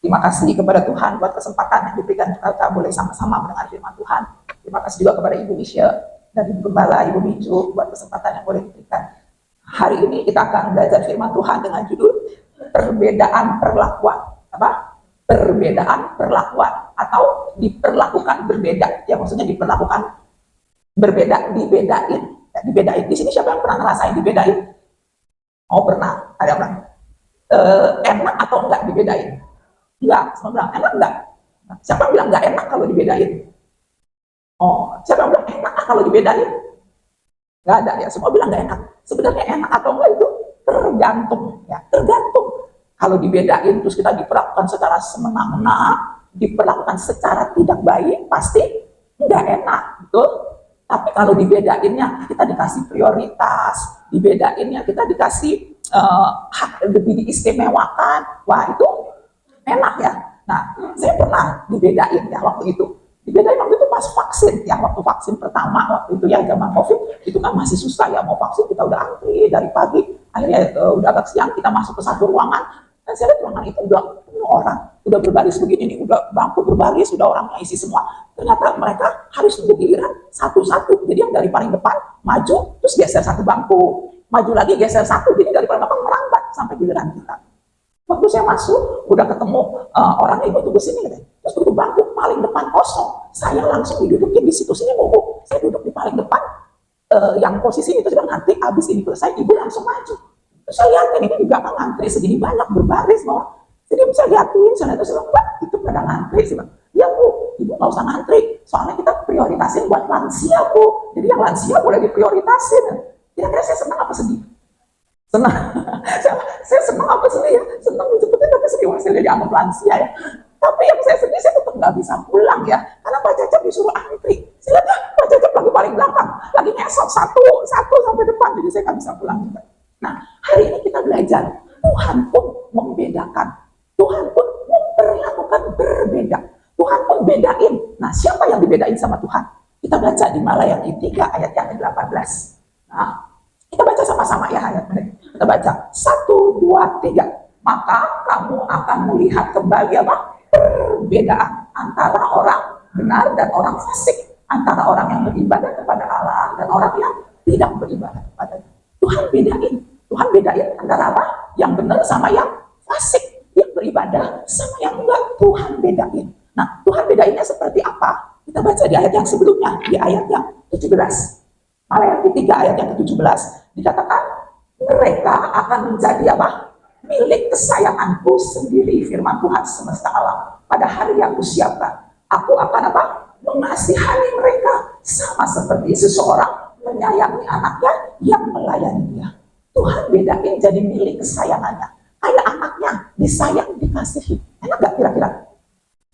Terima kasih kepada Tuhan buat kesempatan yang diberikan kita boleh sama-sama mendengar firman Tuhan. Terima kasih juga kepada Ibu Michelle dan Ibu Gembala, Ibu Minju buat kesempatan yang boleh diberikan. Hari ini kita akan belajar firman Tuhan dengan judul perbedaan perlakuan. Apa? Perbedaan perlakuan atau diperlakukan berbeda. Ya maksudnya diperlakukan berbeda, dibedain. Ya, dibedain. Di sini siapa yang pernah ngerasain dibedain? Oh pernah. Ada orang enak atau enggak dibedain? Enggak, semua bilang enak enggak? Siapa yang bilang enggak enak kalau dibedain? Oh, siapa yang bilang enak kalau dibedain? Enggak ada ya, semua bilang enggak enak. Sebenarnya enak atau enggak itu tergantung ya, tergantung. Kalau dibedain terus kita diperlakukan secara semena-mena, diperlakukan secara tidak baik, pasti enggak enak, betul? Tapi kalau dibedainnya kita dikasih prioritas, dibedainnya kita dikasih hak lebih diistimewakan, wah itu enak ya. Nah, saya pernah dibedain ya waktu itu. Dibedain waktu itu pas vaksin ya, waktu vaksin pertama waktu itu ya zaman COVID itu kan masih susah ya mau vaksin, kita udah antri dari pagi, akhirnya udah agak siang kita masuk ke satu ruangan dan saya lihat ruangan itu udah penuh orang, udah berbaris begini nih, udah bangku berbaris, udah orang isi semua. Ternyata mereka harus bergiliran satu-satu. Jadi yang dari paling depan maju terus geser satu bangku, maju lagi geser satu, jadi dari paling depan merambat sampai giliran kita. Waktu saya masuk, udah ketemu orang ibu tunggu sini, gitu. Terus begitu bangku paling depan kosong, saya langsung didudukin di situ sini mau, saya duduk di paling depan, yang posisi itu bilang nanti abis ini selesai ibu langsung maju. Terus saya lihatin ini di belakang ngantri segini banyak berbaris mau, jadi bisa lihatin, saya lihat terus Mbak itu pada ngantri sih bang. Ya bu, ibu nggak usah ngantri, soalnya kita prioritasin buat lansia bu, jadi yang lansia boleh diprioritasin. Kira-kira saya senang apa sedih? Senang. saya senang apa sedih ya? Senang disebutnya tapi sedih, saya jadi anggap lansia ya. Tapi yang saya sedih, saya tetap nggak bisa pulang ya, karena Pak Cacap disuruh antri. Saya lihat Pak Cacap lagi paling belakang, lagi ngesot satu sampai depan, jadi saya nggak bisa pulang juga. Nah, hari ini kita belajar, Tuhan pun membedakan, Tuhan pun memperlakukan berbeda, Tuhan pun bedain. Nah, siapa yang dibedain sama Tuhan? Kita baca di Malayaki 3 ayat yang ke-18. Nah, kita baca sama-sama ya ayat mereka. Kita baca 1, 2, 3. Maka kamu akan melihat kembali apa? Perbedaan antara orang benar dan orang fasik, antara orang yang beribadah kepada Allah dan orang yang tidak beribadah kepada Allah. Tuhan bedain. Tuhan bedain antara apa? Yang benar sama yang fasik, yang beribadah sama yang enggak. Tuhan bedain. Nah, Tuhan bedainnya seperti apa? Kita baca di ayat yang sebelumnya, di ayat yang 17. Malayaki 3 ayat yang ke-17 dikatakan mereka akan menjadi apa? Milik kesayanganku sendiri, firman Tuhan semesta alam. Pada hari yang kusiapkan, aku akan apa? Mengasihani mereka sama seperti seseorang menyayangi anaknya yang melayani dia. Tuhan bedain jadi milik kesayangannya. Kayak anaknya disayang, dikasihi. Enak gak kira-kira?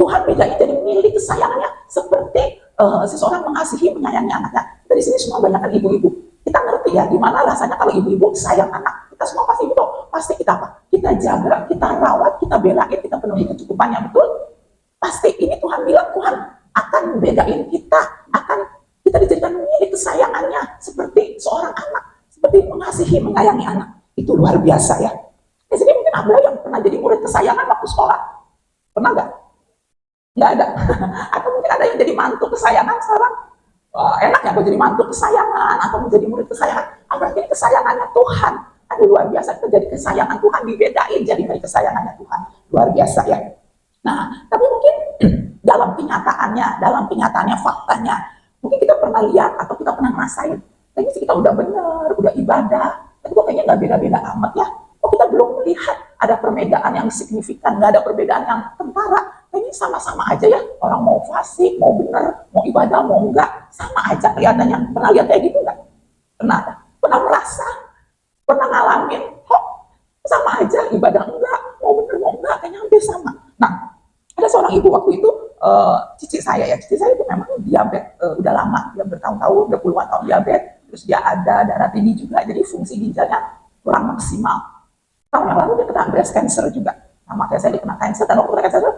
Tuhan bedain jadi milik kesayangannya seperti seseorang mengasihi, menyayangi anaknya. Dari sini semua banyak ibu-ibu. Kita ngerti ya gimana rasanya kalau ibu-ibu sayang anak. Kita semua pasti betul. Pasti kita apa? Kita jaga, kita rawat, kita belain, kita penuhi kecukupannya, betul? Pasti ini Tuhan bilang, Tuhan akan bedain kita, akan kita dijadikan milik kesayangannya seperti seorang anak, seperti mengasihi, menyayangi anak. Itu luar biasa ya. Di sini mungkin ada yang pernah jadi murid kesayangan waktu sekolah. Pernah nggak? Nggak ada. Atau mungkin ada yang jadi mantu kesayangan sekarang. Wah, enak ya kalau jadi mantu kesayangan atau menjadi murid kesayangan. Apalagi ini kesayangannya Tuhan. Aduh luar biasa, kita jadi kesayangan Tuhan, dibedain jadi milik kesayangannya Tuhan. Luar biasa ya. Nah, tapi mungkin dalam kenyataannya, faktanya, mungkin kita pernah lihat atau kita pernah ngerasain. Kayaknya sih kita udah benar, udah ibadah, tapi kok kayaknya nggak beda-beda amat ya. Kok kita belum melihat ada perbedaan yang signifikan, nggak ada perbedaan yang kentara. Ini sama-sama aja ya, orang mau fasik, mau benar, mau ibadah, mau enggak, sama aja kelihatannya. Pernah lihat kayak gitu enggak? Pernah merasa, pernah ngalamin, kok sama aja, ibadah enggak, mau benar, mau enggak, kayaknya hampir sama. Nah, ada seorang ibu waktu itu, cici saya itu memang diabetes, udah lama, dia bertahun-tahun, udah puluhan tahun diabetes, terus dia ada darah tinggi juga, jadi fungsi ginjalnya kurang maksimal. Tahun yang lalu dia kena breast cancer juga. Nah, makanya saya dikena cancer, dan waktu kena cancer,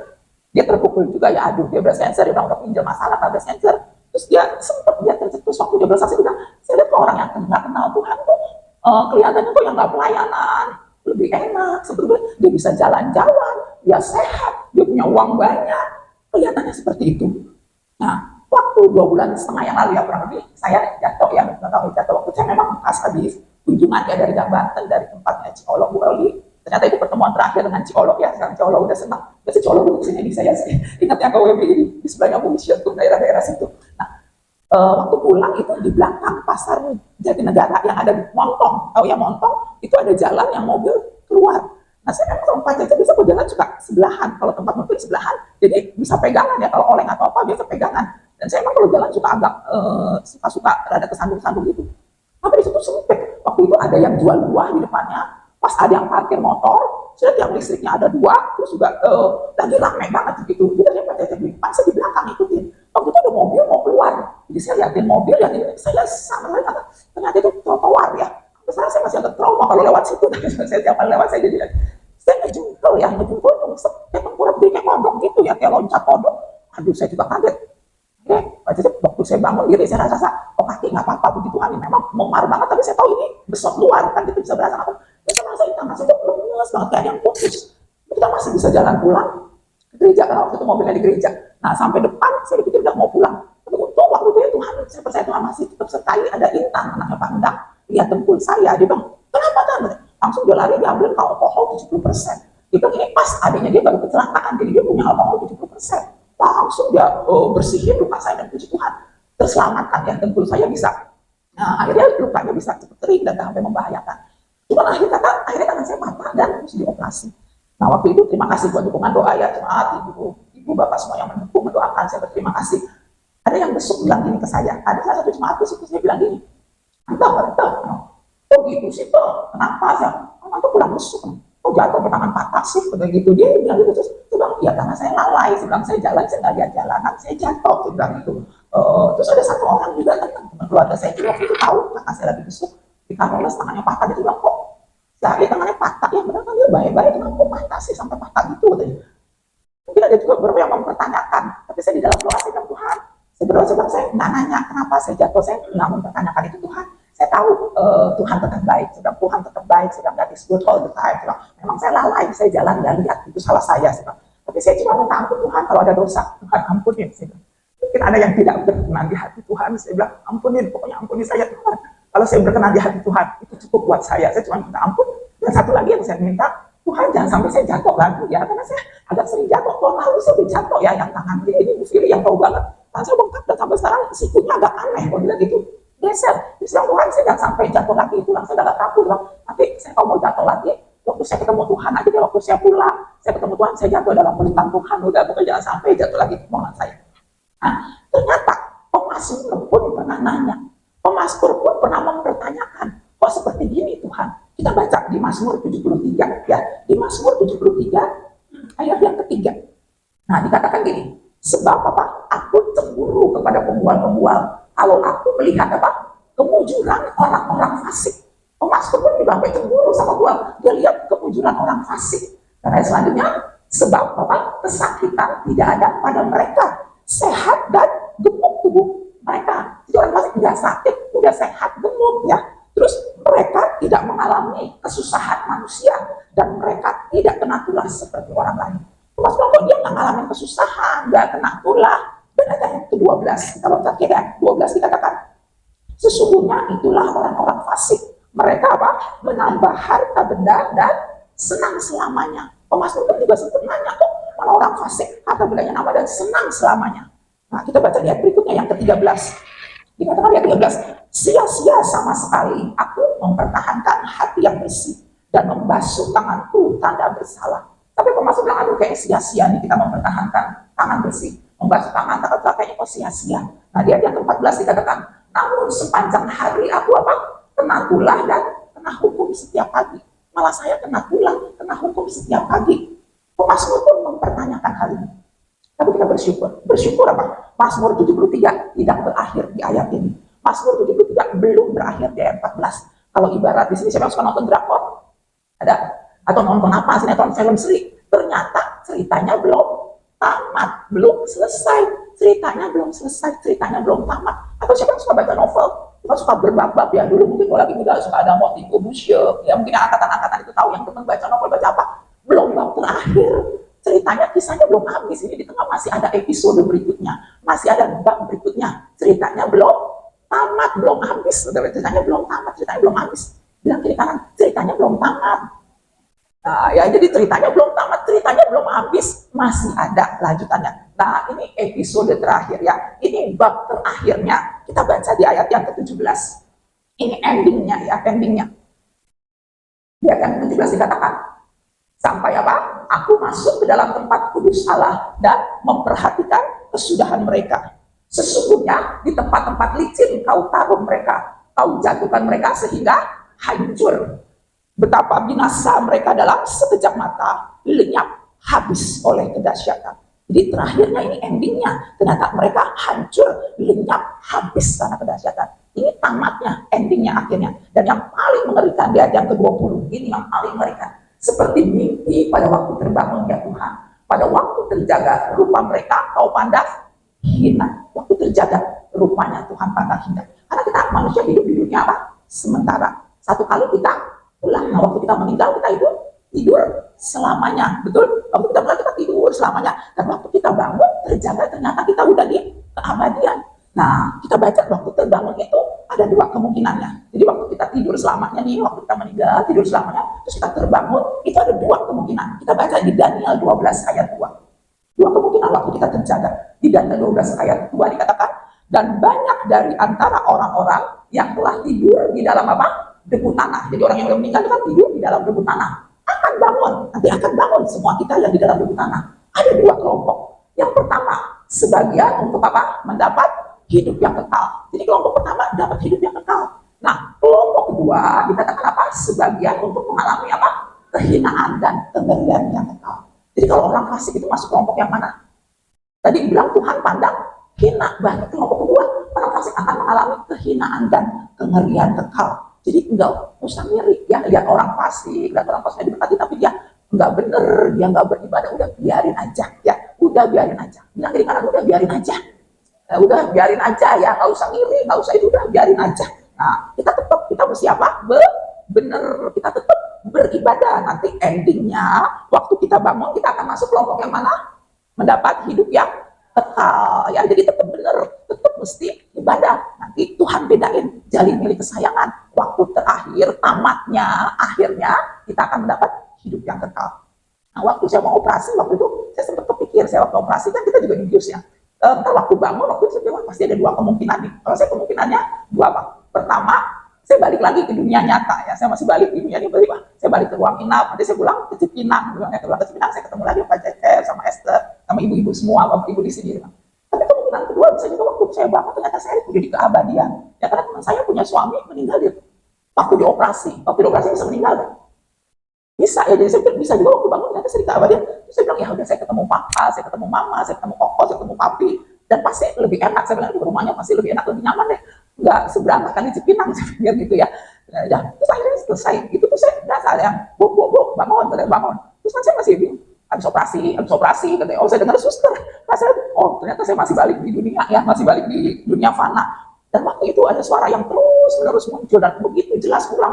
dia terpukul juga ya, aduh dia breast cancer, dia udah pinjam masalah breast cancer, terus dia sempat dia tercetus waktu dia bersaksi, dia bilang, saya lihat orang yang nggak kenal Tuhan tuh kelihatannya tuh yang nggak pelayanan, lebih enak, sebetulnya dia bisa jalan-jalan, dia sehat, dia punya uang banyak, kelihatannya seperti itu. Nah, waktu 2,5 bulan yang lalu ya kurang lebih, saya jatuh ya, nggak tahu jatuh waktu saya memang pas habis kunjungan ya dari Banten, dari tempatnya psikolog Bu Eli. Ternyata itu pertemuan terakhir dengan psikolog ya, sekarang psikolog udah senang. Biasanya psikolog duduk sini di saya sih. Ingat yang KWB ini, di sebelahnya Bu Mission tuh, daerah-daerah situ. Nah, waktu pulang itu di belakang pasar Jatinegara yang ada di Montong. Tahu ya Montong? Itu ada jalan yang mobil keluar. Nah, saya memang kalau Pak Jaja bisa jalan suka sebelahan. Kalau tempat mobil sebelahan, jadi bisa pegangan ya. Kalau oleng atau apa, biasa pegangan. Dan saya memang kalau jalan suka agak suka-suka rada kesandung-sandung gitu. Tapi di situ sempit. Waktu itu ada yang jual buah di depannya. Pas ada yang parkir motor, sudah tiang listriknya ada 2, terus juga lagi rame banget gitu. Jadi saya Pak Jaja bilang, Pak saya di belakang ikutin. Waktu itu ada mobil mau keluar. Jadi saya liatin mobil, saya sama sekali kata, ternyata itu trotoar ya. Sekarang saya masih agak trauma kalau lewat situ. Saya tiap kali lewat saya jadi saya ngejungkel ya, ngejungkel kayak tengkurap dia kayak kodok gitu ya, kayak loncat kodok. Aduh, saya juga kaget. Waktu saya bangun diri, saya rasa, oh kaki nggak apa-apa, puji Tuhan, memang memar banget, tapi saya tahu ini besok luar, kan kita bisa berasa apa. Saya merasa di tangan saya lemes banget, kayak yang putus. Kita masih bisa jalan pulang ke gereja, karena waktu itu mobilnya di gereja. Nah, sampai depan, saya pikir udah mau pulang. Tapi untung waktu itu ya Tuhan, saya percaya Tuhan masih tetap sertai, ada Intan, anaknya Pak Endang, lihat dengkul saya, dia bilang, kenapa kan? Langsung dia lari, dia ambil alkohol 70%. Itu ini pas adanya dia baru kecelakaan, jadi dia punya alkohol 70%. Langsung dia bersihin luka saya dan puji Tuhan terselamatkan ya, dengkul saya bisa. Nah, akhirnya lukanya bisa cepat kering dan sampai membahayakan. Cuma akhirnya tangan saya patah dan harus dioperasi. Nah, waktu itu terima kasih buat dukungan doa ya, jemaat, ibu bapak semua yang mendukung, mendoakan, saya berterima kasih. Ada yang besok bilang gini ke saya, ada salah satu jemaat besok dia bilang gini, entah, oh gitu sih toh, kenapa sih? Nanti pulang besok, oh jatuh ke tangan patah sih, begitu dia bilang gitu. Terus dia bilang, ya karena saya lalai, saya bilang saya jalan, saya nggak lihat jalanan, saya jatuh, saya bilang gitu. Terus ada satu orang juga teman keluarga saya juga waktu itu tahu, kakak saya lagi besok di Karoles tangannya patah, dia bilang kok, ya tangannya patah, ya benar kan dia baik-baik, kenapa patah sih sampai patah gitu, katanya. Mungkin ada juga beberapa yang mempertanyakan, tapi saya di dalam doa saya bilang Tuhan, saya berdoa sebab saya nggak nanya kenapa saya jatuh, saya nggak mempertanyakan itu Tuhan. Saya tahu Tuhan tetap baik, sedang Tuhan tetap baik, sedang God is good all the time. Memang saya lalai, saya jalan dan lihat itu salah saya. Tapi saya cuma minta ampun Tuhan kalau ada dosa, Tuhan ampunin. Mungkin ada yang tidak berkenan di hati Tuhan, saya bilang ampunin, pokoknya ampuni saya Tuhan. Kalau saya berkenan di hati Tuhan, itu cukup buat saya cuma minta ampun. Dan satu lagi yang saya minta, Tuhan jangan sampai saya jatuh lagi ya, karena saya agak sering jatuh. Tahun lalu saya udah jatuh ya, yang tangan dia ini Bu Fili yang tahu banget. Tangan saya bengkak dan sampai sekarang sikunya agak aneh, kalau bilang gitu. Geser, bisa Tuhan saya jangan sampai jatuh lagi, tulang saya agak takut loh. Nanti saya kalau mau jatuh lagi, waktu saya ketemu Tuhan aja, waktu saya pulang, saya ketemu Tuhan, saya jatuh dalam pelitang Tuhan, udah pokoknya jangan sampai jatuh lagi mohon saya. Nah, ternyata Pemasmur pun pernah nanya, Pemasmur pun pernah mempertanyakan, kok seperti gini Tuhan? Kita baca di Mazmur 73 ya, di Mazmur 73 ayat yang ketiga. Nah, dikatakan gini, sebab apa? Aku cemburu kepada pembual-pembual. Kalau aku melihat apa? Kemujuran orang-orang fasik. Pemasmur pun juga sampai cemburu sama gua. Dia lihat kemujuran orang fasik. Dan ayat selanjutnya, sebab apa? Kesakitan tidak ada pada mereka. Sehat dan gemuk tubuh mereka. Jadi orang fasik tidak sakit, udah sehat, gemuk ya. Terus mereka tidak mengalami kesusahan manusia. Dan mereka tidak kena tulah seperti orang lain. Pemasmur kok dia nggak ngalamin kesusahan, nggak kena tulah. Dan ayat yang ke-12, kita loncat kiri, 12 dikatakan, sesungguhnya itulah orang-orang fasik. Mereka apa? Menambah harta benda dan senang selamanya. Pemasmur juga sempat nanya kok, mana orang fasik, harta bendanya nambah dan senang selamanya. Nah, kita baca ayat berikutnya yang ke-13. Dikatakan ayat 13, sia-sia sama sekali aku mempertahankan hati yang bersih dan membasuh tanganku tanda bersalah. Tapi Pemasmur bilang, aduh kayak sia-sia nih kita mempertahankan tangan bersih. Membasuh tangan, kayaknya kok sia-sia. Nah, di ayat yang ke-14 dikatakan, namun sepanjang hari aku apa? Kena tulah dan kena hukum setiap pagi. Malah saya kena tulah, kena hukum setiap pagi. Pemasmur pun mempertanyakan hal ini. Tapi kita bersyukur. Bersyukur apa? Mazmur 73 tidak berakhir di ayat ini. Mazmur 73 belum berakhir di ayat 14. Kalau ibarat di sini siapa yang suka nonton drakor? Ada? Atau nonton apa? Sinetron film Sri. Ternyata ceritanya belum tamat, belum selesai, ceritanya belum selesai, ceritanya belum tamat. Atau siapa yang suka baca novel? Kita suka berbab-bab ya, dulu mungkin kalau lagi muda suka ada Motivo Bushe, ya mungkin angkatan-angkatan itu tahu yang teman baca novel, baca apa? Belum bab terakhir, cerita ceritanya, kisahnya belum habis. Ini di tengah masih ada episode berikutnya, masih ada bab berikutnya. Ceritanya belum tamat, belum habis. Saudara, ceritanya belum tamat, ceritanya belum habis. Bilang kiri kanan, ceritanya belum tamat. Nah, ya jadi ceritanya belum tamat, ceritanya belum habis, masih ada lanjutannya. Nah, ini episode terakhir ya. Ini bab terakhirnya. Kita baca di ayat yang ke-17. Ini endingnya ya, endingnya. Di ayat yang ke-17 dikatakan, sampai apa? Aku masuk ke dalam tempat kudus Allah dan memperhatikan kesudahan mereka. Sesungguhnya di tempat-tempat licin kau taruh mereka, kau jatuhkan mereka sehingga hancur. Betapa binasa mereka dalam sekejap mata, lenyap, habis oleh kedahsyatan. Jadi terakhirnya ini endingnya, ternyata mereka hancur, lenyap, habis karena kedahsyatan. Ini tamatnya, endingnya, akhirnya. Dan yang paling mengerikan di ayat yang ke-20, ini yang paling mengerikan. Seperti mimpi pada waktu terbangun ya Tuhan. Pada waktu terjaga rupa mereka, kau pandang hina. Waktu terjaga rupanya Tuhan pandang hina. Karena kita manusia hidup di dunia apa? Sementara. Satu kali kita pulang. Nah, waktu kita meninggal, kita itu tidur selamanya. Betul? Waktu kita pulang, kita tidur selamanya. Dan waktu kita bangun, terjaga ternyata kita udah di keabadian. Nah, kita baca waktu terbangun itu ada dua kemungkinannya. Jadi waktu kita tidur selamanya nih, waktu kita meninggal, tidur selamanya, terus kita terbangun, itu ada dua kemungkinan. Kita baca di Daniel 12 ayat 2. Dua kemungkinan waktu kita terjaga. Di Daniel 12 ayat 2 dikatakan, dan banyak dari antara orang-orang yang telah tidur di dalam apa? Debu tanah. Jadi orang yang belum meninggal itu kan tidur di dalam debu tanah. Akan bangun, nanti akan bangun semua kita yang di dalam debu tanah. Ada dua kelompok. Yang pertama, sebagian untuk apa? Mendapat hidup yang kekal. Jadi kelompok pertama dapat hidup yang kekal. Nah, kelompok kedua dikatakan apa? Sebagian untuk mengalami apa? Kehinaan dan kengerian yang kekal. Jadi kalau orang fasik itu masuk kelompok yang mana? Tadi dibilang Tuhan pandang hina. Bahkan kelompok kedua, orang fasik akan mengalami kehinaan dan kengerian kekal. Jadi enggak usah ngiri ya, lihat orang fasik, lihat orang fasik diberkati, tapi dia enggak bener, dia enggak beribadah, udah biarin aja ya, udah biarin aja. Bilang kiri kanan, udah biarin aja. Udah biarin aja ya, nggak usah ngiri, nggak usah itu, udah biarin aja. Nah, kita tetap, kita mesti apa? Bener, kita tetap beribadah. Nanti endingnya, waktu kita bangun, kita akan masuk kelompok yang mana? Mendapat hidup yang kekal. Ya, jadi tetap bener, tetap mesti ibadah. Nanti Tuhan bedain, jalin milik kesayangan. Waktu terakhir, tamatnya, akhirnya, kita akan mendapat hidup yang kekal. Nah, waktu saya mau operasi, waktu itu saya sempat kepikir, saya waktu operasi kan kita juga dibius ya. Ntar waktu bangun, waktu itu saya bilang pasti ada dua kemungkinan nih. Kalau saya kemungkinannya dua apa? Pertama, saya balik lagi ke dunia nyata ya. Saya masih balik di dunia ini, saya balik ke ruang inap. Nanti saya pulang ke Cipinang, ke ruang Cipinang saya ketemu lagi Pak Cecep sama Esther, sama ibu-ibu semua, bapak ibu di sini. Tapi kemungkinan kedua bisa juga waktu saya bangun ternyata saya udah di keabadian. Ya karena teman saya punya suami meninggal di waktu dioperasi bisa meninggal kan? Bisa ya, jadi saya bisa juga waktu bangun ternyata saya di keabadian. Terus saya bilang ya udah, saya ketemu papa, saya ketemu mama, saya ketemu koko, saya ketemu papi, dan pasti lebih enak. Saya bilang di rumahnya pasti lebih enak, lebih nyaman deh, nggak seberantakan di Cipinang, saya pikir gitu ya. Ya terus akhirnya selesai itu tuh saya berasa yang bu bangun. Terus kan saya masih bingung, habis operasi katanya. Oh, saya dengar suster, saya oh ternyata saya masih balik di dunia ya, masih balik di dunia fana. Dan waktu itu ada suara yang terus muncul dan begitu jelas ulang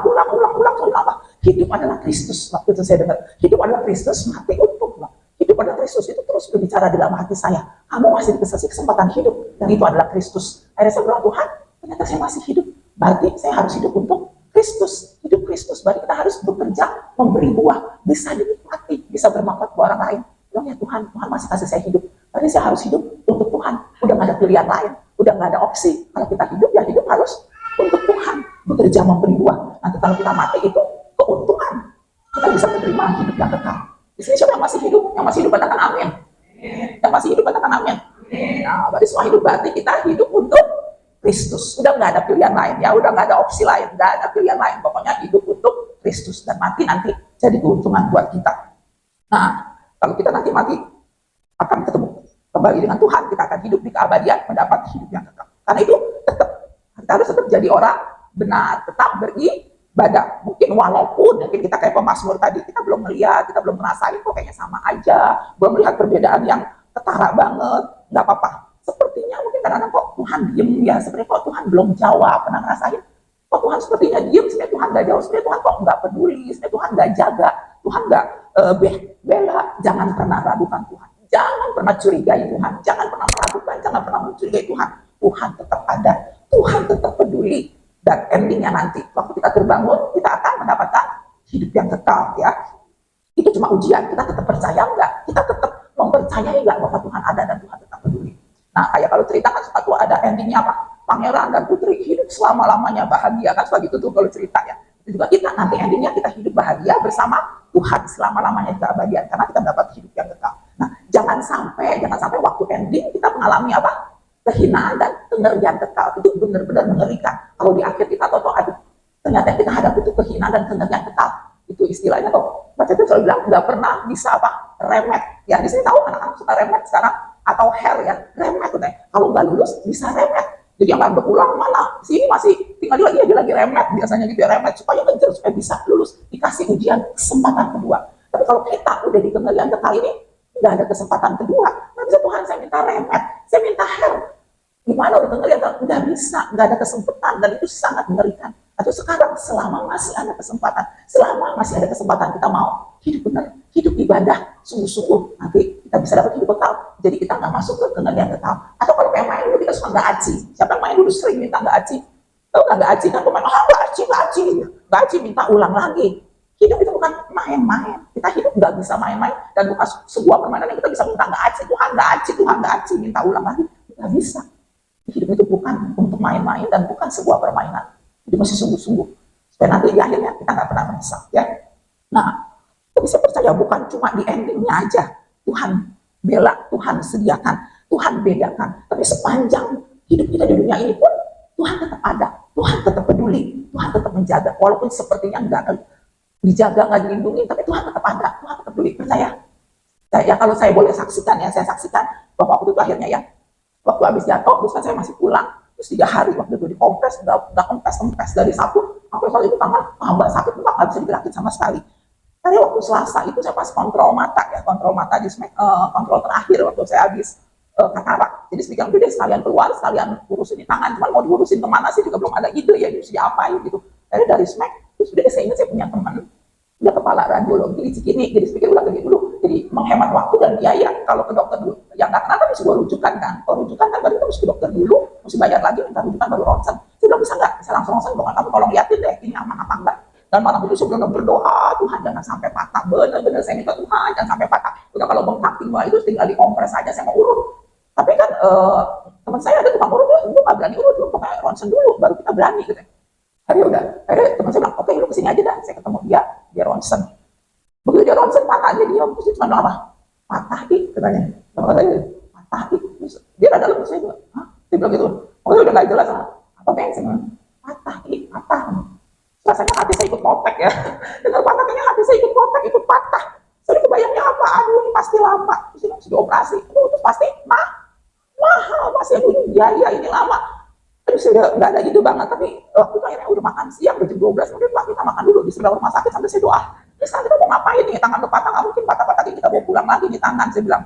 apa? Hidup adalah Kristus. Waktu itu saya dengar, hidup adalah Kristus, mati untuk. Hidup adalah Kristus, itu terus berbicara dalam hati saya. Kamu masih dikasih kesempatan hidup, dan itu adalah Kristus. Akhirnya saya bilang, Tuhan, ternyata saya masih hidup. Berarti saya harus hidup untuk Kristus. Hidup Kristus, berarti kita harus bekerja, memberi buah, bisa dinikmati, bisa bermanfaat buat orang lain. Bilang ya Tuhan masih kasih saya hidup. Berarti saya harus hidup untuk Tuhan. Udah gak ada pilihan lain, udah gak ada opsi. Kalau kita hidup, ya hidup harus untuk Tuhan. Bekerja memberi buah. Nanti kalau kita mati itu keuntungan. Kita bisa menerima hidup yang kekal. Di sini siapa yang masih hidup? Yang masih hidup katakan amin. Yang masih hidup katakan amin. Nah, berarti semua hidup berarti kita hidup untuk Kristus. Udah nggak ada pilihan lain ya, udah nggak ada opsi lain, nggak ada pilihan lain. Pokoknya hidup untuk Kristus, dan mati nanti jadi keuntungan buat kita. Nah, kalau kita nanti mati akan ketemu kembali dengan Tuhan, kita akan hidup di keabadian, mendapat hidup yang kekal. Karena itu tetap kita harus tetap jadi orang benar, tetap beribadah. Mungkin walaupun kita kayak pemazmur tadi, kita belum melihat, kita belum merasain kok kayaknya sama aja, belum melihat perbedaan yang ketara banget, nggak apa-apa. Sepertinya mungkin kadang-kadang kok Tuhan diem ya, sebenarnya kok Tuhan belum jawab, pernah ngerasain kok Tuhan sepertinya diem, sebenarnya Tuhan nggak jawab, sebenarnya Tuhan kok nggak peduli, sebenarnya Tuhan nggak jaga, Tuhan nggak bela, jangan pernah ragukan Tuhan, jangan pernah curigai Tuhan, jangan pernah meragukan, jangan pernah mencurigai Tuhan. Tuhan tetap ada, Tuhan tetap peduli, dan endingnya nanti waktu kita terbangun, kita akan mendapatkan hidup yang kekal ya. Itu cuma ujian, kita tetap percaya enggak, kita tetap mempercayai enggak bahwa Tuhan ada dan Tuhan tetap peduli. Nah, kayak kalau cerita kan suatu ada endingnya apa, pangeran dan putri hidup selama-lamanya bahagia kan, seperti itu tuh kalau cerita ya. Itu juga kita nanti endingnya kita hidup bahagia bersama Tuhan selama-lamanya di keabadian, karena kita mendapat hidup yang kekal. Nah, jangan sampai waktu ending kita mengalami apa, kehinaan dan kengerian kekal. Itu benar-benar mengerikan. Kalau di akhir kita tahu, aduh, ternyata yang kita hadapi itu kehinaan dan kengerian kekal. Itu istilahnya tuh, baca itu selalu bilang nggak pernah bisa apa, remet. Ya di sini tahu anak-anak suka remet sekarang, atau hair ya, remet tuh. Kalau nggak lulus bisa remet. Jadi yang nggak berulang mana, sini masih tinggal lagi aja lagi remet, biasanya gitu ya, remet supaya ngejar supaya bisa lulus, dikasih ujian kesempatan kedua. Tapi kalau kita udah di kengerian kekal ini, nggak ada kesempatan kedua. Nggak bisa, Tuhan saya minta remet, saya minta hair. Gimana udah kengerian kekal? Nggak bisa, nggak ada kesempatan, dan itu sangat mengerikan. Atau sekarang selama masih ada kesempatan, kita mau hidup benar, hidup ibadah sungguh-sungguh, nanti kita bisa dapat hidup kekal. Jadi kita nggak masuk ke kengerian kekal. Atau kalau pengen main dulu, kita suka nggak aci. Siapa yang main dulu sering minta nggak aci? Tahu nggak aci kan, pemain nggak aci minta ulang lagi. Hidup itu bukan main-main. Kita hidup nggak bisa main-main, dan bukan sebuah permainan yang kita bisa minta nggak aci, Tuhan nggak aci, minta ulang lagi. Nggak bisa. Hidup itu bukan untuk main-main dan bukan sebuah permainan. Jadi masih sungguh-sungguh, supaya nanti di akhirnya kita nggak pernah menyesal ya. Nah, kita bisa percaya bukan cuma di endingnya aja Tuhan bela, Tuhan sediakan, Tuhan bedakan, tapi sepanjang hidup kita di dunia ini pun Tuhan tetap ada, Tuhan tetap peduli, Tuhan tetap menjaga, walaupun sepertinya nggak dijaga, nggak dilindungi, tapi Tuhan tetap ada, Tuhan tetap peduli. Percaya ya, kalau saya boleh saksikan ya, saya saksikan bahwa waktu itu akhirnya ya, waktu habis jatuh, terus kan saya masih pulang. Terus 3 hari waktu itu dikompres, nggak kempes dari Sabtu sampai soal itu tangan tambah sakit, nggak bisa digerakin sama sekali. Tadi waktu Selasa itu saya pas kontrol mata di kontrol terakhir waktu saya habis katarak. Jadi speaker udah deh sekalian keluar, sekalian urusin di tangan, cuman mau diurusin kemana sih juga belum ada ide ya, harus diapain gitu. Tadi dari smack, terus udah saya ingat saya punya teman udah kepala radiologi di Cikini, jadi speaker udah pergi dulu, jadi menghemat waktu dan biaya. Kalau ke dokter dulu, yang nggak kenapa bisa gua rujukan kan, kalau rujukan kan baru harus ke dokter dulu, mesti bayar lagi, minta rujukan baru ronsen. Saya bilang bisa nggak, saya langsung ronsen, kamu tolong liatin deh ini aman apa enggak. Dan malam itu sebelum berdoa, Tuhan jangan sampai patah, bener-bener saya minta Tuhan jangan sampai patah. Udah kalau bengkak tinggal itu tinggal dikompres aja, saya mau urut. Tapi kan teman saya ada tukang urut, gue nggak berani urut, gue pakai ronsen dulu, baru kita berani gitu. Akhirnya teman saya bilang, oke lu kesini aja dah, saya ketemu dia ronsen. Begitu dia ronsen, matanya dia, terus dia cuma bilang apa? Patah katanya. Patah dia ada dalam saya juga, hah? Dia bilang gitu, udah nggak jelas, apa bensin? Patah. Rasanya hati saya ikut potek ya. Dengar patah, kayaknya hati saya ikut potek, ikut patah. Saya kebayangnya apa? Aduh ini pasti lama. Terus ini dioperasi. Terus pasti mahal, pasti biaya ini lama. Terus sudah nggak ada ide banget, tapi waktu itu akhirnya udah makan siang, udah jam 12, kemudian kita makan dulu di sebelah rumah sakit sampai saya doa. Terus sekarang kita mau ngapain nih? Tangan lu patah, nggak mungkin patah-patah kita bawa pulang lagi nih tangan. Saya bilang,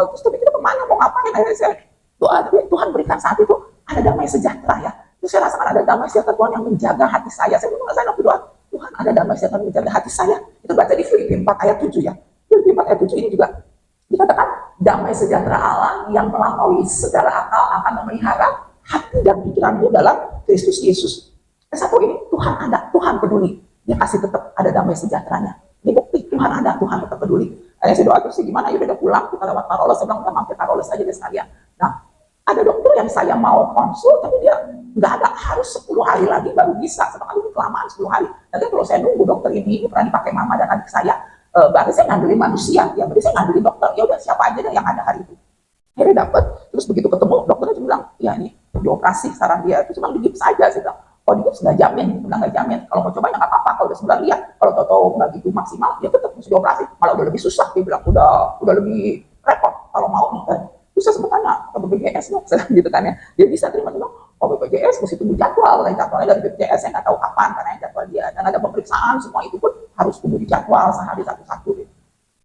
terus tapi kita kemana? Mau ngapain? Akhirnya saya doa, tapi Tuhan berikan saat itu ada damai sejahtera ya. Terus saya rasakan ada damai sejahtera Tuhan yang menjaga hati saya. Saya bilang, saya berdoa, Tuhan ada damai sejahtera yang menjaga hati saya. Itu baca di Filipi 4 ayat 7 ya. Filipi 4 ayat 7 ini juga dikatakan damai sejahtera Allah yang melampaui segala akal akan memelihara hati dan pikiranmu dalam Kristus Yesus. Satu ini Tuhan ada, Tuhan peduli. Dia kasih tetap ada damai sejahteranya. Ini bukti Tuhan ada, Tuhan tetap peduli. Saya doa terus gimana, ya udah pulang, kita lewat Paroles, saya bilang udah mampir Paroles aja deh sekalian. Nah, ada dokter yang saya mau konsul, tapi dia nggak ada, harus 10 hari lagi baru bisa. Setelah itu kelamaan 10 hari. Nanti kalau saya nunggu dokter ini pernah dipakai mama dan adik saya, berarti saya ngandelin manusia, ya berarti saya ngandelin dokter. Ya udah siapa aja deh yang ada hari itu. Akhirnya dapat, terus begitu ketemu dokternya bilang, ya ini dioperasi saran dia, itu cuma digips saja. Saya bilang, kalau digips nggak jamin, bilang nggak jamin. Kalau mau coba ya nggak apa-apa, kalau udah 9 lihat, kalau tahu nggak gitu maksimal, ya tetap mesti dioperasi. Malah udah lebih susah, dia bilang udah lebih repot kalau mau nih kan. Terus saya sempat tanya ke BPJS dong, gitu kan ya. Dia bisa terima dong. Oh BPJS mesti tunggu jadwal, dan jadwalnya dari BPJS saya nggak tahu kapan karena jadwal dia. Dan ada pemeriksaan, semua itu pun harus tunggu di jadwal sehari satu-satu. Gitu.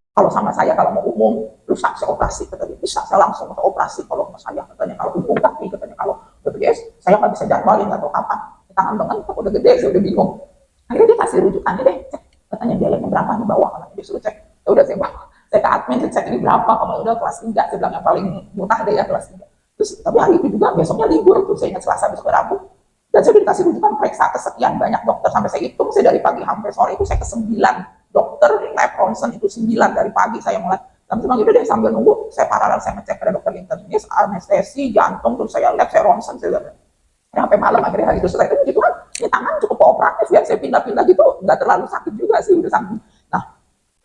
Kalau sama saya kalau mau umum, rusak saya operasi, katanya bisa saya langsung operasi. Kalau sama saya katanya kalau umum tapi katanya kalau BPJS saya nggak bisa jadwalin nggak tahu kapan. Tangan dengan udah gede, saya udah bingung. Akhirnya dia kasih rujukan deh, katanya biayanya berapa di bawah, disuruh cek. Ya udah saya bawa, saya ke admin, saya cek ini berapa, kamu udah kelas 3, saya bilang yang paling murah deh ya kelas 3. Terus tapi hari itu juga besoknya libur tuh, saya ingat Selasa besok Rabu. Dan saya dikasih rujukan periksa ke sekian banyak dokter, sampai saya hitung, saya dari pagi sampai sore itu saya ke 9 dokter lab ronsen, itu 9 dari pagi saya mulai. Tapi cuma gitu deh, sambil nunggu saya paralel saya ngecek pada dokter internis, anestesi, jantung, terus saya lab, saya ronsen, saya lihat. Sampai malam akhirnya hari itu selesai. Itu gitu kan, ini tangan cukup kooperatif ya, saya pindah-pindah gitu, nggak terlalu sakit juga sih, udah sakit. Nah,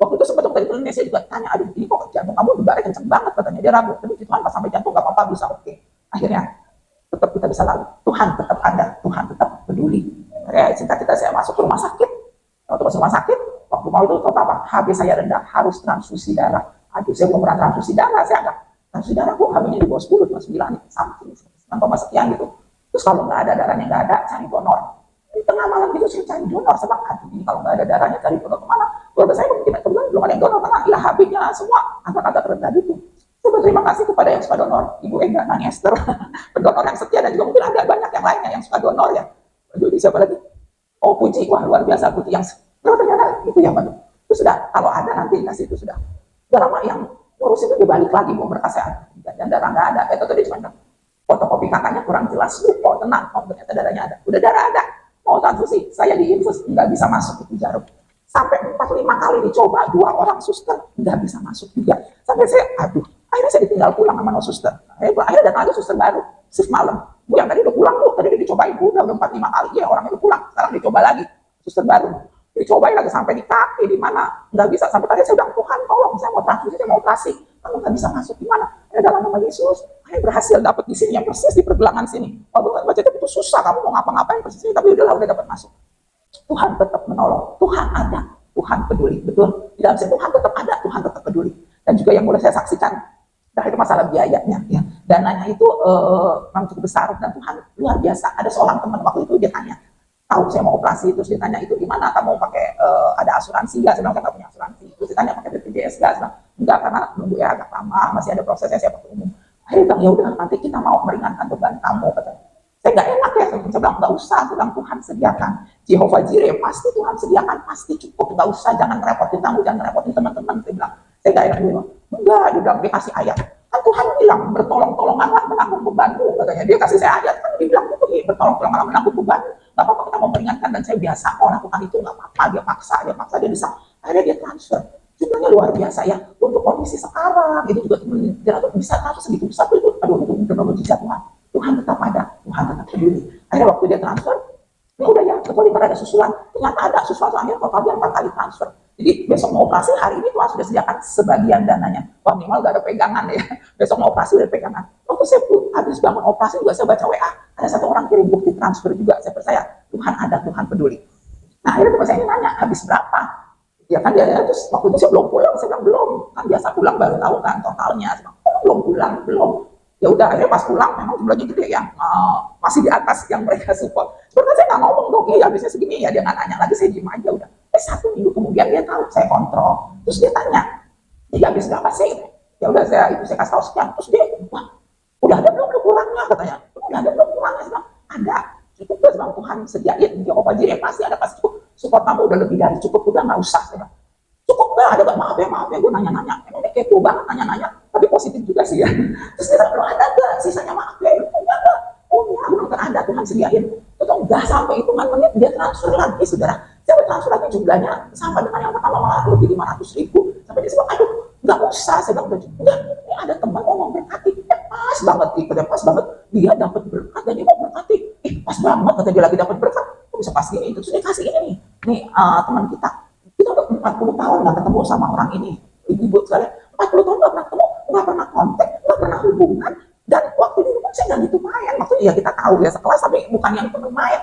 waktu itu sempat dokter internis saya juga tanya, aduh ini kok jantung kamu berbareng kenceng banget, katanya dia ragu. Tapi itu kan pas sampai jantung nggak apa-apa, bisa oke. Akhirnya tetap kita bisa lalu. Tuhan tetap ada, Tuhan tetap peduli. Kayak cita-cita saya masuk ke rumah sakit. Waktu masuk rumah sakit, waktu mau itu apa? HB saya rendah, harus transfusi darah. Aduh, saya belum pernah transfusi darah, saya agak transfusi darah, HB-nya di bawah 10, cuma 9, something, 9, sekian gitu. Terus kalau nggak ada darahnya, nggak ada, cari donor. Di tengah malam gitu saya cari donor, saya bilang, aduh ini kalau nggak ada darahnya, cari donor kemana? Keluarga saya mungkin kebetulan belum ada yang donor, karena ya HB-nya semua agak-agak rendah gitu. Saya berterima kasih kepada yang suka donor, Ibu Ega, Nani Esther, pendonor yang setia, dan juga mungkin ada banyak yang lainnya yang suka donor ya. Jadi siapa lagi? Oh Puji, wah luar biasa Puji yang ternyata itu yang bantu. Itu sudah, kalau ada nanti kasih itu sudah. Udah lama yang ngurus itu dibalik lagi, mau berkas saya, dan darah nggak ada. Itu tadi cuma fotokopi kakaknya kurang jelas. Oh tenang, oh ternyata darahnya ada. Udah darah ada. Mau transfusi, saya diinfus, nggak bisa masuk itu jarum. Sampai 4-5 kali dicoba, 2 orang suster, nggak bisa masuk juga. Sampai saya, aduh, akhirnya saya ditinggal pulang sama no suster. Akhirnya datang ada suster baru, shift malam. Bu yang tadi udah pulang tuh, tadi udah dicobain, udah 4-5 kali, ya orangnya udah pulang. Sekarang dicoba lagi, suster baru. Dicobain lagi sampai di kaki, di mana, nggak bisa. Sampai tadi saya bilang, Tuhan tolong, saya mau transfusi, saya mau operasi. Kamu nggak bisa masuk, gimana? Dalam nama Yesus, saya berhasil dapat di sini, yang persis di pergelangan sini. Waktu baca itu susah, kamu mau ngapa-ngapain persis ini, tapi udahlah, udah dapat masuk. Tuhan tetap menolong, Tuhan ada, Tuhan peduli, betul. Di dalam Tuhan tetap ada, Tuhan tetap peduli. Dan juga yang boleh saya saksikan, nah itu masalah biayanya, ya. Dananya itu memang cukup besar, dan Tuhan luar biasa. Ada seorang teman waktu itu dia tanya, tahu saya mau operasi, terus dia tanya itu gimana, kamu pakai ada asuransi nggak? Saya bilang saya nggak punya asuransi. Terus dia tanya pakai BPJS nggak? Saya bilang enggak, karena nunggu ya agak lama, masih ada prosesnya, saya pakai umum. Akhirnya bilang ya udah, nanti kita mau meringankan beban kamu, katanya. Saya nggak enak ya, saya bilang nggak usah, saya bilang Tuhan sediakan. Jehovah Jireh, pasti Tuhan sediakan, pasti cukup, nggak usah, jangan repotin kamu, jangan repotin teman-teman. Saya bilang, saya nggak enak, dia bilang, enggak, dia bilang, dia kasih ayat. Kan Tuhan bilang, bertolong-tolonganlah menanggung bebanmu, katanya. Dia kasih saya ayat, kan dia bilang, itu bertolong-tolonganlah menanggung beban. Nggak apa-apa, kita mau meringankan, dan saya biasa, oh lakukan itu, nggak apa-apa, dia paksa, dia bisa. Akhirnya dia transfer. Jumlahnya luar biasa ya, untuk kondisi sekarang, itu juga dia bisa transfer segitu besar, itu, aduh, itu benar-benar mujizat Tuhan. Tuhan tetap ada, Tuhan tetap peduli. Akhirnya waktu dia transfer, ya udah ya, kecuali ada susulan, ternyata ada susulan, akhirnya total dia 4 kali transfer. Jadi besok mau operasi, hari ini Tuhan sudah sediakan sebagian dananya. Wah minimal udah ada pegangan ya, besok mau operasi udah ada pegangan. Waktu saya habis bangun operasi juga saya baca WA, ada 1 orang kirim bukti transfer juga, saya percaya Tuhan ada, Tuhan peduli. Nah akhirnya teman saya ini nanya, habis berapa? Ya kan dia, terus waktu itu saya belum pulang, saya bilang belum, kan biasa pulang baru tahu kan totalnya. Saya bilang, oh, belum pulang, belum. Ya udah akhirnya pas pulang memang jumlahnya gede ya, masih di atas yang mereka support. Sebenarnya saya nggak ngomong dong, iya habisnya segini ya, dia nggak nanya lagi, saya diem aja udah. 1 minggu kemudian dia tahu saya kontrol, terus dia tanya, jadi habis berapa sih? Ya udah saya kasih tahu sekian, terus dia, wah udah ada belum kurangnya katanya, udah ada belum kurangnya, saya bilang ada, cukup tuh sebab Tuhan sediain, Jehovah Jireh pasti ada, pasti cukup, support kamu udah lebih dari cukup, udah nggak usah, saya bilang. Cukup nggak ada, maaf ya gue nanya-nanya, emang dia kepo banget nanya-nanya, tapi positif juga sih ya. Terus dia bilang, ada gak sisanya, maaf ya, enggak gak, oh ya belum ada, Tuhan sediain. Terus nggak sampai hitungan menit dia transfer lagi, saudara. Saya transfer lagi jumlahnya sama dengan yang pertama, malah lebih 500.000. Sampai dia bilang, aduh nggak usah, saya bilang udah cukup. Ya, ada teman ngomong berkati, pas banget, pas banget, dia dapat berkat dan dia mau berkati, pas banget, kata dia lagi dapat berkat, kok bisa pas gini, terus dia kasih ini nih, teman kita udah 40 tahun nggak ketemu sama orang ini, ibu sekalian, 40 tahun nggak pernah ketemu, nggak pernah kontak, nggak pernah hubungan, dan waktu di rumah saya nggak gitu main, maksudnya ya kita tahu ya sekelas, tapi bukan yang penuh main.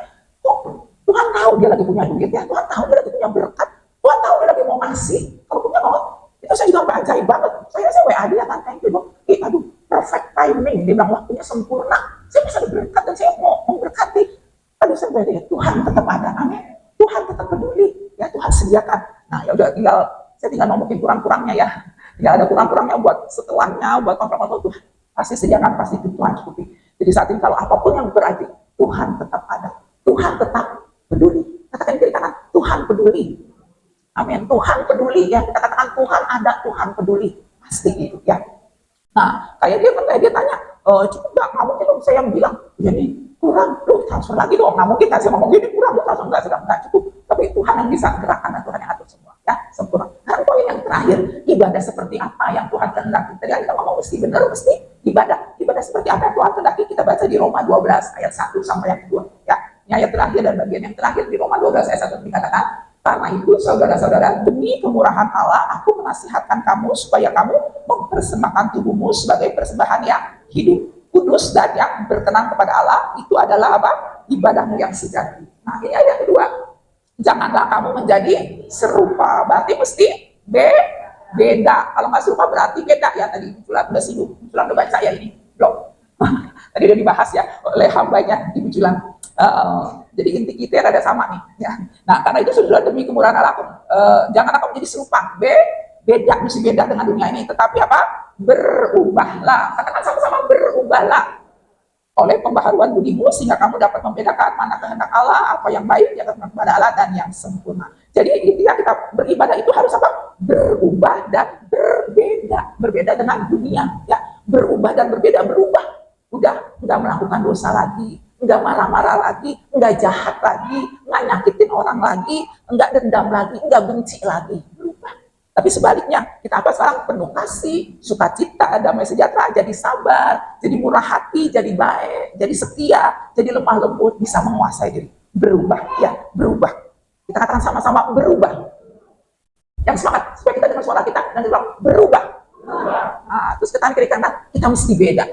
Tuhan tahu dia lagi punya duit ya, Tuhan tahu dia lagi punya berkat, Tuhan tahu dia lagi mau ngasih, kalau punya mau, itu saya juga ajaib banget. Saya WA dia kan, thank you dong, aduh perfect timing, dia bilang waktunya sempurna, saya bisa berkat dan saya mau berkati, aduh saya berkati, Tuhan tetap ada, amin, Tuhan tetap peduli, ya Tuhan sediakan. Nah ya udah saya tinggal ngomongin kurang-kurangnya ya, tinggal ada kurang-kurangnya buat setelahnya, buat kontrol Tuhan pasti sediakan, pasti Tuhan cukupi. Jadi saat ini kalau apapun yang berarti Tuhan tetap ada, Tuhan tetap peduli. Katakan kiri kanan, Tuhan peduli. Amin. Tuhan peduli ya. Kita katakan Tuhan ada, Tuhan peduli. Pasti gitu ya. Nah, kayak dia tanya, cukup nggak? Nggak mungkin dong saya bilang, jadi kurang, lu transfer lagi dong. Nggak mungkin saya ngomong gini, kurang, lu transfer nggak cukup. Tapi Tuhan yang bisa gerakan dan Tuhan yang atur semua, ya sempurna. Dan poin yang terakhir, ibadah seperti apa yang Tuhan kehendaki? Tadi kita ngomong mesti benar, mesti ibadah. Ibadah seperti apa yang Tuhan kehendaki? Kita baca di Roma 12 ayat 1 sampai yang kedua, ya. Ini ayat terakhir dan bagian yang terakhir di Roma 12 ayat 1 dikatakan, karena itu saudara-saudara, demi kemurahan Allah, aku menasihatkan kamu supaya kamu mempersembahkan tubuhmu sebagai persembahan yang hidup, kudus, dan yang berkenan kepada Allah. Itu adalah apa? Ibadahmu yang sejati. Nah, ini ayat kedua. Janganlah kamu menjadi serupa. Berarti mesti beda. Kalau nggak serupa berarti beda. Ya tadi Julan udah singgung, Julan udah baca ya ini. Belum. Tadi udah dibahas ya oleh hambanya Ibu Julan. Jadi inti kita ada sama nih. Ya. Nah, karena itu sudah demi kemurahan Allah, janganlah kamu menjadi serupa. Beda, mesti beda dengan dunia ini. Tetapi apa? Berubahlah. Katakan sama-sama, berubahlah oleh pembaharuan budimu, sehingga kamu dapat membedakan mana kehendak Allah, apa yang baik, yang kepada Allah, dan yang sempurna. Jadi intinya kita beribadah itu harus apa? Berubah dan berbeda. Berbeda dengan dunia. Ya, berubah dan berbeda. Berubah. Udah melakukan dosa lagi. Enggak marah-marah lagi, enggak jahat lagi, enggak nyakitin orang lagi, enggak dendam lagi, enggak benci lagi. Berubah. Tapi sebaliknya, kita apa sekarang? Penuh kasih, sukacita, damai sejahtera, jadi sabar, jadi murah hati, jadi baik, jadi setia, jadi lemah lembut, bisa menguasai diri. Berubah, ya, berubah. Kita katakan sama-sama berubah. Yang semangat, supaya kita dengar suara kita, dan kita bilang berubah. Nah, terus kita kiri kanan, kita mesti beda.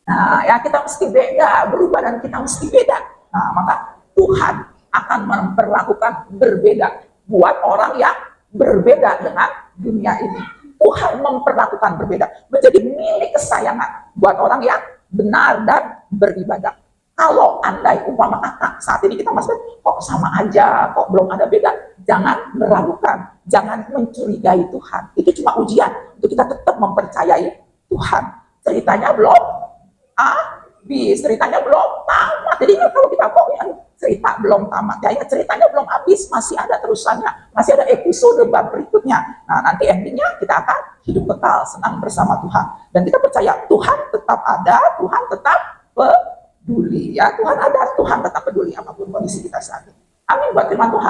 Nah, ya kita mesti beda, berubah dan kita mesti beda. Nah, maka Tuhan akan memperlakukan berbeda buat orang yang berbeda dengan dunia ini. Tuhan memperlakukan berbeda, menjadi milik kesayangan buat orang yang benar dan beribadah. Kalau andai umpama kata saat ini kita masih kok sama aja, kok belum ada beda, jangan meragukan, jangan mencurigai Tuhan. Itu cuma ujian untuk kita tetap mempercayai Tuhan. Ceritanya belum habis, ceritanya belum tamat. Jadi kalau kita kok ya, cerita belum tamat, ya ceritanya belum habis, masih ada terusannya, masih ada episode bab berikutnya. Nah, nanti endingnya kita akan hidup kekal, senang bersama Tuhan. Dan kita percaya Tuhan tetap ada, Tuhan tetap peduli. Ya, Tuhan ada, Tuhan tetap peduli apapun kondisi kita saat ini. Amin buat firman Tuhan.